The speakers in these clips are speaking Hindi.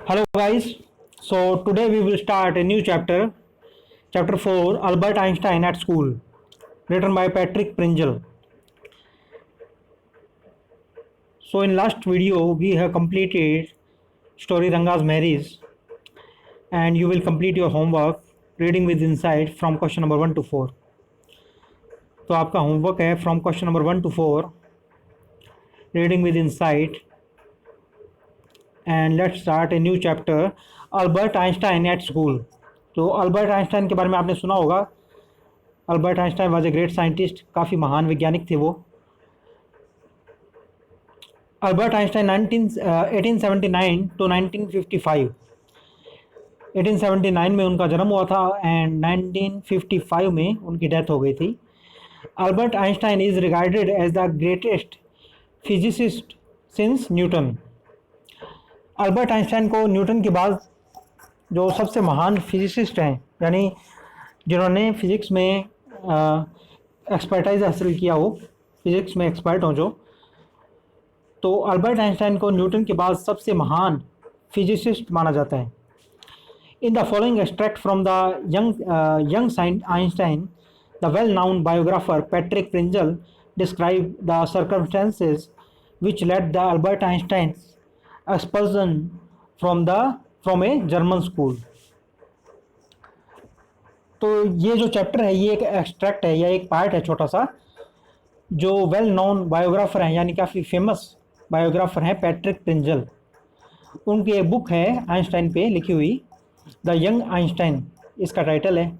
Hello guys. So today we will start a new chapter, chapter 4, Albert Einstein at School, written by Patrick Pringle. So in last video we have completed story Ranga's Marriage, and you will complete your homework reading with insight from question number 1 to 4. तो आपका होमवर्क है from question number 1 to 4 reading with insight and let's start a new chapter Albert Einstein at school. तो अल्बर्ट आइंस्टाइन के बारे में आपने सुना होगा। Albert Einstein was a great scientist, काफ़ी महान वैज्ञानिक थे वो। अल्बर्ट आइंस्टाइन 1879 to 1955, 1879 में उनका जन्म हुआ था एंड 1955 में उनकी डेथ हो गई थी। Albert Einstein is regarded as the greatest physicist since Newton. Albert Einstein को न्यूटन के बाद जो सबसे महान फिजिसिस्ट हैं, यानी जिन्होंने फिज़िक्स में एक्सपर्टाइज हासिल किया हो, फिज़िक्स में एक्सपर्ट हो जो, तो अल्बर्ट आइंस्टाइन को न्यूटन के बाद सबसे महान फिजिसिस्ट माना जाता है। In the following extract from the young Einstein, the well known biographer Patrick Pringle describe the circumstances which led the Albert Einstein's expulsion from a German school। तो ये जो चैप्टर है ये एक एक्सट्रैक्ट है या एक पार्ट है छोटा सा, जो वेल नोन बायोग्राफर हैं यानी काफ़ी फेमस बायोग्राफर हैं पैट्रिक प्रिंजल, उनकी एक बुक है आइंस्टाइन पे लिखी हुई, द यंग आइंस्टाइन इसका टाइटल है।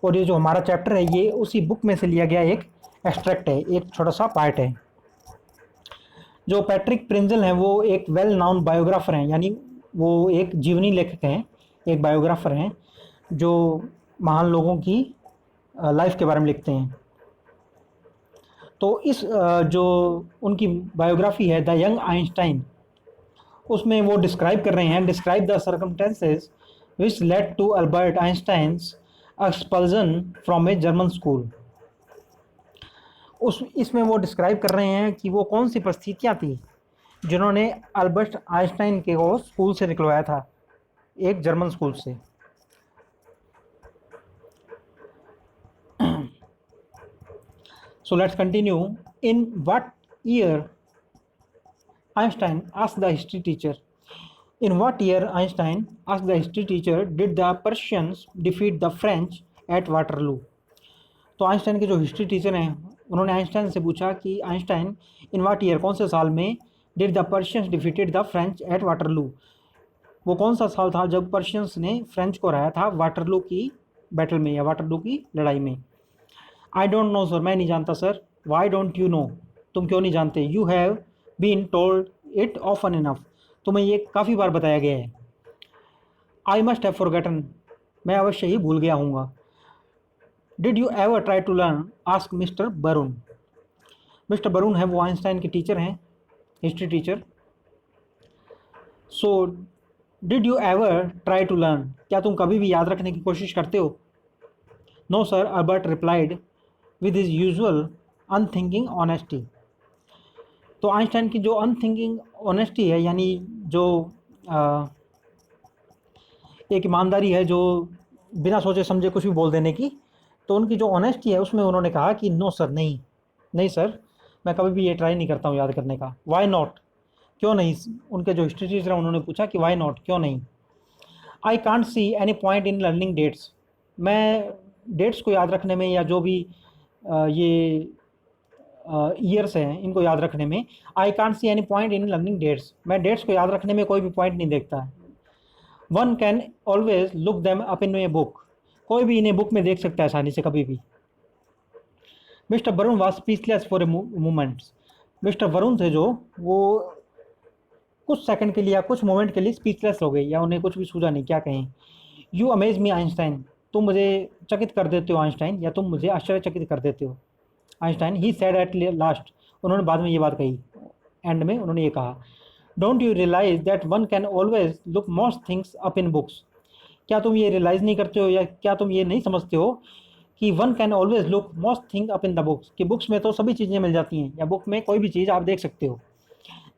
और ये जो हमारा चैप्टर है ये उसी बुक में से लिया गया एक एक्सट्रैक्ट है, एक छोटा सा पार्ट है। जो पैट्रिक प्रिंजल हैं वो एक वेल नाउन बायोग्राफर हैं, यानी वो एक जीवनी लेखक हैं, एक बायोग्राफर हैं जो महान लोगों की लाइफ के बारे में लिखते हैं। तो इस जो उनकी बायोग्राफी है द यंग आइंस्टाइन, उसमें वो डिस्क्राइब कर रहे हैं, describe the circumstances which led to Albert Einstein's expulsion from a German school. इसमें वो डिस्क्राइब कर रहे हैं कि वो कौन सी परिस्थितियाँ थी जिन्होंने अल्बर्ट आइंस्टाइन के को स्कूल से निकलवाया था, एक जर्मन स्कूल से। So let's continue. In what year Einstein asked the history teacher, in what year Einstein asked the history teacher did the Persians defeat the French eight Waterloo. तो आइंस्टाइन के जो हिस्ट्री टीचर हैं उन्होंने आइंस्टाइन से पूछा कि आइंस्टाइन इन व्हाट ईयर, कौन से साल में, did the Persians defeated the French eight Waterloo, वो कौन सा साल था जब पर्शियंस ने फ्रेंच को हराया था वाटरलू की बैटल में या वाटरलू की लड़ाई में। आई डोंट नो सर, मैं नहीं जानता sir. Why don't you know, तुम क्यों नहीं जानते। You have been told it often enough, तुम्हें ये काफ़ी बार बताया गया है। आई मस्ट हैव फॉरगेटन, मैं अवश्य ही भूल गया हूँगा। Did you ever try to learn, ask mister Braun. Mister Braun है वो आइंस्टाइन के टीचर हैं, history teacher. So did you ever try to learn, क्या तुम कभी भी याद रखने की कोशिश करते हो। No sir, Albert replied with his usual unthinking honesty. तो आइंस्टाइन की जो अनथिंकिंग ऑनेस्टी है, यानी जो एक ईमानदारी है, जो बिना सोचे समझे कुछ भी बोल देने की, तो उनकी जो ऑनेस्टी है उसमें उन्होंने कहा कि नो सर, नहीं नहीं सर, मैं कभी भी ये ट्राई नहीं करता हूँ याद करने का। वाई नॉट, क्यों नहीं। उनके जो हिस्ट्री टीचर हैं उन्होंने पूछा कि वाई नॉट, क्यों नहीं। I can't see any point in learning dates, मैं डेट्स को याद रखने में या जो भी ये ईयर्स हैं इनको याद रखने में, I can't see any point in learning dates, मैं डेट्स को याद रखने में कोई भी पॉइंट नहीं देखता। One can always look them up in a book, कोई भी इन्हें बुक में देख सकता है आसानी से कभी भी। Mister Varun was speechless for a moment's, mister Varun थे जो वो कुछ सेकंड के लिए या कुछ मोमेंट के लिए स्पीचलेस हो गए, या उन्हें कुछ भी सूझा नहीं क्या कहें। यू अमेज मी आइंस्टाइन, तुम मुझे चकित कर देते हो आइंस्टाइन, या तुम मुझे आश्चर्यचकित कर देते हो Einstein. He said at last, उन्होंने बाद में ये बात कही, एंड में उन्होंने ये कहा। Don't you realize that one can always look most things up in books, क्या तुम ये रियलाइज़ नहीं करते हो या क्या तुम ये नहीं समझते हो कि one can always look most thing up in the books, कि बुक्स में तो सभी चीज़ें मिल जाती हैं या बुक में कोई भी चीज़ आप देख सकते हो।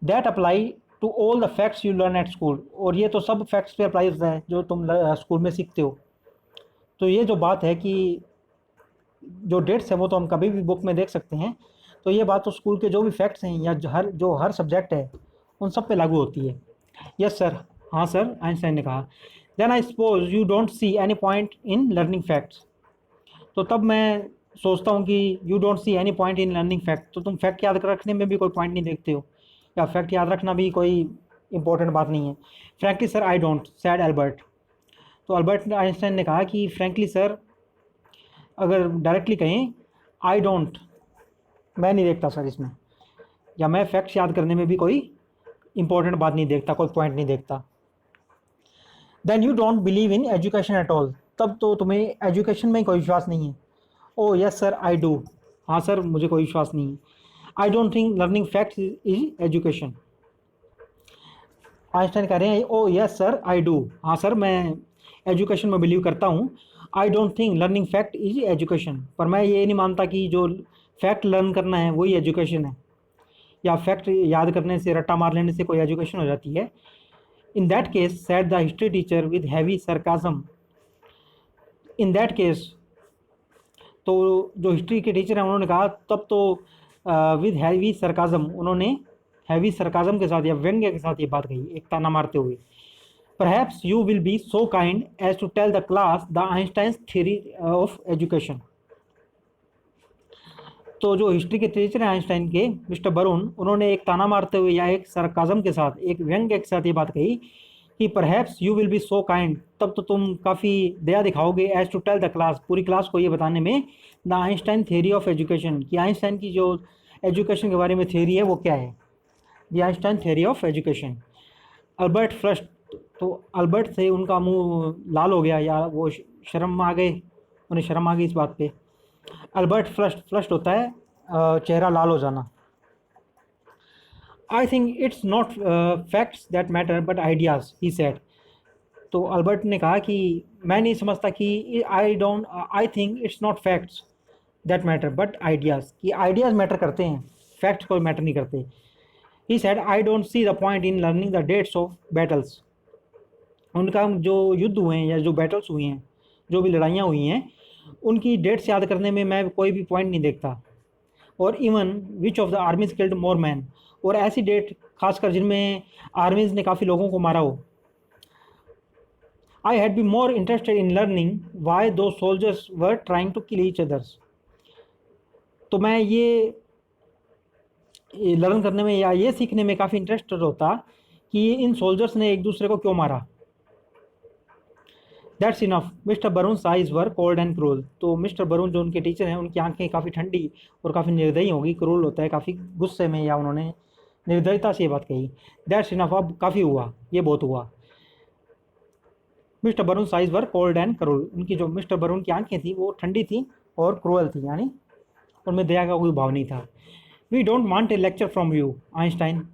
That apply to all the facts you learn at school, और ये तो सब फैक्ट्स पे अप्लाई होता है जो तुम स्कूल में सीखते हो। तो ये जो बात है कि जो डेट्स है वो तो हम कभी भी बुक में देख सकते हैं, तो ये बात तो स्कूल के जो भी फैक्ट्स हैं या जो हर सब्जेक्ट है उन सब पे लागू होती है। यस सर, हाँ सर, आइंस्टाइन ने कहा। Then I suppose you don't see any point in learning facts, तो तब मैं सोचता हूँ कि you don't see any point in learning fact, तो तुम फैक्ट याद रखने में भी कोई पॉइंट नहीं देखते हो, या फैक्ट याद रखना भी कोई इंपॉर्टेंट बात नहीं है। Frankly sir I don't, sad Albert. तो अल्बर्ट आइंस्टाइन ने कहा कि फ्रैंकली सर, अगर डायरेक्टली कहें, आई डोंट, मैं नहीं देखता सर इसमें, या मैं फैक्ट्स याद करने में भी कोई इंपॉर्टेंट बात नहीं देखता, कोई पॉइंट नहीं देखता। Then you don't believe in education at all, तब तो तुम्हें एजुकेशन में कोई विश्वास नहीं है। Oh yes sir I do, हाँ सर, मुझे कोई विश्वास नहीं है। I don't think learning facts is education. Einstein कह रहे हैं oh yes sir I do, हाँ सर, मैं एजुकेशन में बिलीव करता हूँ। I don't think learning fact is education, पर मैं ये नहीं मानता कि जो फैक्ट लर्न करना है वही एजुकेशन है, या फैक्ट याद करने से, रट्टा मार लेने से कोई एजुकेशन हो जाती है। In that case said the history teacher with heavy sarcasm, in that case, तो जो हिस्ट्री के टीचर हैं उन्होंने कहा तब तो विद हैवी सरकाजम, उन्होंने हैवी सरकाजम के साथ या व्यंग्य के साथ ये बात कही, एक ताना मारते हुए। Perhaps you will be so kind as to tell the class the Einstein's theory of education. तो जो हिस्ट्री के टीचर हैं आइंस्टाइन के, मिस्टर बरून, उन्होंने एक ताना मारते हुए या एक सरकाजम के साथ, एक व्यंग्य के साथ ये बात कही कि perhaps you will be so kind, तब तो तुम काफ़ी दया दिखाओगे, as to tell the class, पूरी क्लास को ये बताने में, the Einstein theory of education, कि आइंस्टाइन की जो एजुकेशन के बारे में थ्योरी है वो क्या है, the Einstein theory of education. Albert flushed, तो अल्बर्ट से उनका मुंह लाल हो गया, या वो शर्म आ गए, उन्हें शर्म आ गई इस बात पे। अल्बर्ट फ्लस्ट, फ्लस्ट होता है चेहरा लाल हो जाना। I think it's not facts that matter but ideas, he said. तो अल्बर्ट ने कहा कि मैं नहीं समझता कि I think it's not facts that matter but ideas, कि आइडियाज़ मैटर करते हैं, फैक्ट्स कोई मैटर नहीं करते। He said I don't see the point in learning the dates of battles, उनका जो युद्ध हुए हैं या जो बैटल्स हुई हैं, जो भी लड़ाइयाँ हुई हैं, उनकी डेट्स याद करने में मैं कोई भी पॉइंट नहीं देखता। और even which of the armies killed more man, और ऐसी डेट खासकर जिनमें आर्मीज ने काफ़ी लोगों को मारा हो। I had be more interested in learning why दो soldiers were trying to kill each others, तो मैं ये लर्न करने में या ये सीखने में काफ़ी इंटरेस्टेड होता कि इन सोल्जर्स ने एक दूसरे को क्यों मारा। That's enough, mister Braun's eyes were cold and cruel, तो मिस्टर बरून जो उनके टीचर हैं, उनकी आंखें काफ़ी ठंडी और काफ़ी निर्दयी होगी, क्रूल होता है काफ़ी गुस्से में, या उन्होंने निर्दयता से ये बात कही। दैट्स इनफ, अब काफ़ी हुआ, ये बहुत हुआ। Mister Braun's eyes were cold and cruel, उनकी जो मिस्टर बरून की आंखें थी वो ठंडी थी और क्रूअल थी, यानी उनमें दया का कोई भाव नहीं था। We don't want a lecture from you Einstein,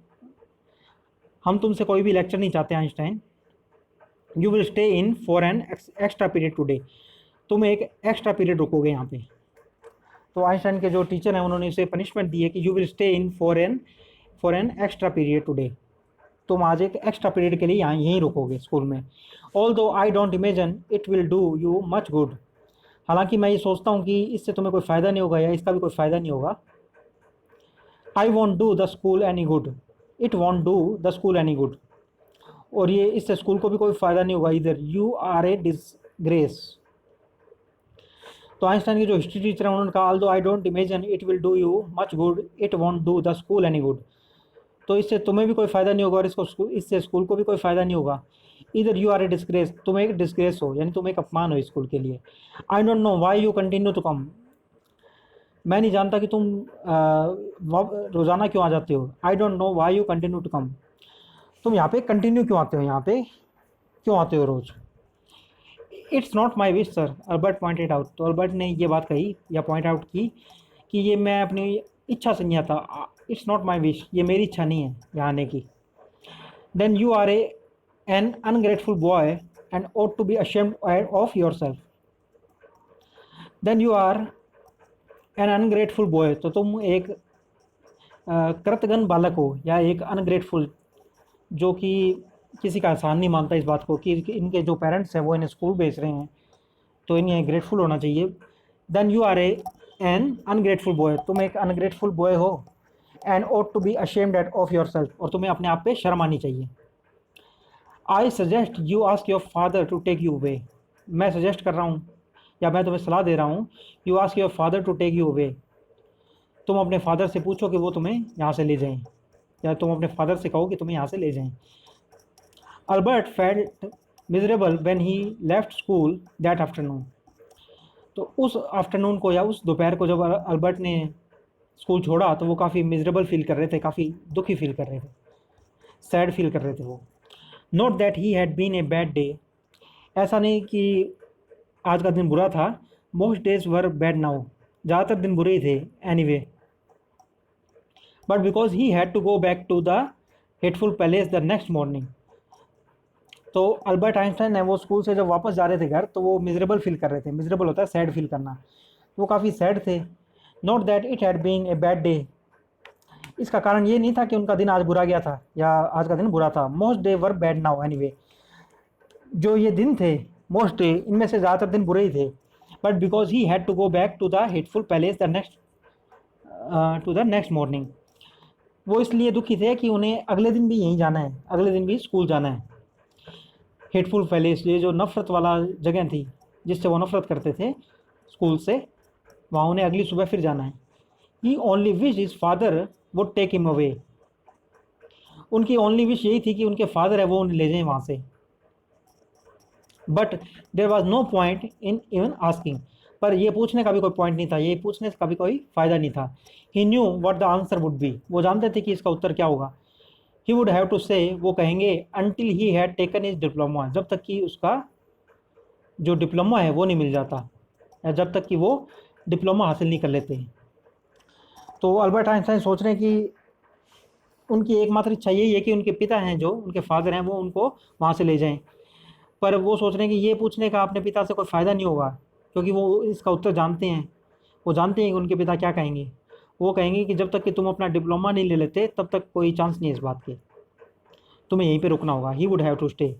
हम तुमसे कोई भी लेक्चर नहीं चाहते Einstein. You will stay in for an extra period today, तुम एक एक्स्ट्रा पीरियड रुकोगे यहाँ पे। तो आइंस्टाइन के जो टीचर हैं उन्होंने इसे पनिशमेंट दी है कि you will stay in for an extra period today, तुम आज एक एक्स्ट्रा पीरियड के लिए यहाँ यहीं रुकोगे स्कूल में। ऑल दो I don't imagine it will do you much good, हालांकि मैं ये सोचता हूँ कि इससे तुम्हें कोई फ़ायदा नहीं होगा, या इसका भी कोई फ़ायदा नहीं होगा। I want do the school any good, it won't do the school any good, और ये इससे स्कूल को भी कोई फ़ायदा नहीं होगा इधर। You are a disgrace. तो आइंस्टाइन के जो हिस्ट्री टीचर हैं उन्होंने कहा although I don't imagine it will do you much good it won't do the school any good, तो इससे तुम्हें भी कोई फ़ायदा नहीं होगा और इससे स्कूल को भी कोई फ़ायदा नहीं होगा। इधर यू आर ए डिसग्रेस, तुम एक डिसग्रेस हो, यानी तुम एक अपमान हो स्कूल के लिए। I don't know why you continue to come, मैं नहीं जानता कि तुम रोज़ाना क्यों आ जाते हो। I don't know why you continue to come, तुम यहाँ पे कंटिन्यू क्यों आते हो, यहाँ पे क्यों आते हो रोज़। It's not my wish sir, Albert pointed out, तो अल्बर्ट ने ये बात कही या पॉइंट आउट की कि ये मैं अपनी इच्छा से नहीं आता, इट्स नॉट माई विश, ये मेरी इच्छा नहीं है यहाँ आने की। Then you are an ungrateful boy and ought to be ashamed of your self. Then you are an ungrateful boy, तो तुम एक कृतघ्न बालक हो या एक अनग्रेटफुल जो कि किसी का एहसान नहीं मानता इस बात को कि इनके जो पेरेंट्स हैं वो इन्हें स्कूल भेज रहे हैं, तो इन्हें ग्रेटफुल होना चाहिए। Then you are an ungrateful boy, तुम एक अनग्रेटफुल बॉय हो। And ought to be ashamed at of your self, और तुम्हें अपने आप पे शर्म आनी चाहिए। I suggest you ask your father to take you away, मैं सजेस्ट कर रहा हूँ या मैं तुम्हें सलाह दे रहा हूँ, you ask your father to take you away, तुम अपने फादर से पूछो कि वो तुम्हें यहाँ से ले जाएं, या तुम अपने फादर से कहो कि तुम्हें यहाँ से ले जाएं। Albert felt miserable when he left school that afternoon, तो उस आफ्टरनून को या उस दोपहर को जब अल्बर्ट ने स्कूल छोड़ा तो वो काफ़ी मिजरेबल फील कर रहे थे, काफ़ी दुखी फील कर रहे थे, सैड फील कर रहे थे वो। Note that he had been a bad day, ऐसा नहीं कि आज का दिन बुरा था। Most days were bad now, ज़्यादातर दिन बुरे ही थे anyway. But because he had to go back to the hateful palace the next morning, तो अल्बर्ट आइंस्टाइन है वो स्कूल से जब वापस जा रहे थे घर तो वो मिजरेबल फील कर रहे थे। मिजरेबल होता है सैड फील करना, वो काफ़ी सैड थे। Note that it had been a bad day, इसका कारण ये नहीं था कि उनका दिन आज बुरा गया था या आज का दिन बुरा था। मोस्ट डे वर बैड नाउ एनीवे, जो ये दिन थे मोस्ट डे, इनमें से ज़्यादातर दिन बुरे ही थे। But because he had to go back to the hateful palace the next morning, वो इसलिए दुखी थे कि उन्हें अगले दिन भी यहीं जाना है, अगले दिन भी स्कूल जाना है। हेटफुल पैलेस, ये जो नफ़रत वाला जगह थी जिससे वो नफ़रत करते थे स्कूल से, वहाँ उन्हें अगली सुबह फिर जाना है। He only wish his father would take him away, उनकी ओनली विश यही थी कि उनके फादर है वो उन्हें ले जाएं वहाँ से। But there was no point in even asking, पर ये पूछने का भी कोई पॉइंट नहीं था, ये पूछने का भी कोई फ़ायदा नहीं था। He knew what the answer would be, वो जानते थे कि इसका उत्तर क्या होगा। ही वुड हैव टू से, वो कहेंगे until he had taken his diploma, जब तक कि उसका जो डिप्लोमा है वो नहीं मिल जाता, या जब तक कि वो डिप्लोमा हासिल नहीं कर लेते। तो अल्बर्ट आइंस्टाइन सोच रहे हैं कि उनकी एकमात्र इच्छा यही है कि उनके पिता हैं जो उनके फादर हैं वो उनको वहाँ से ले जाएं। पर वो सोच रहे हैं कि ये पूछने का अपने पिता से कोई फ़ायदा नहीं होगा, क्योंकि वो इसका उत्तर जानते हैं। वो जानते हैं कि उनके पिता क्या कहेंगे। वो कहेंगे कि जब तक कि तुम अपना डिप्लोमा नहीं ले लेते तब तक कोई चांस नहीं है इस बात के, तुम्हें यहीं पे रुकना होगा। He would have to stay.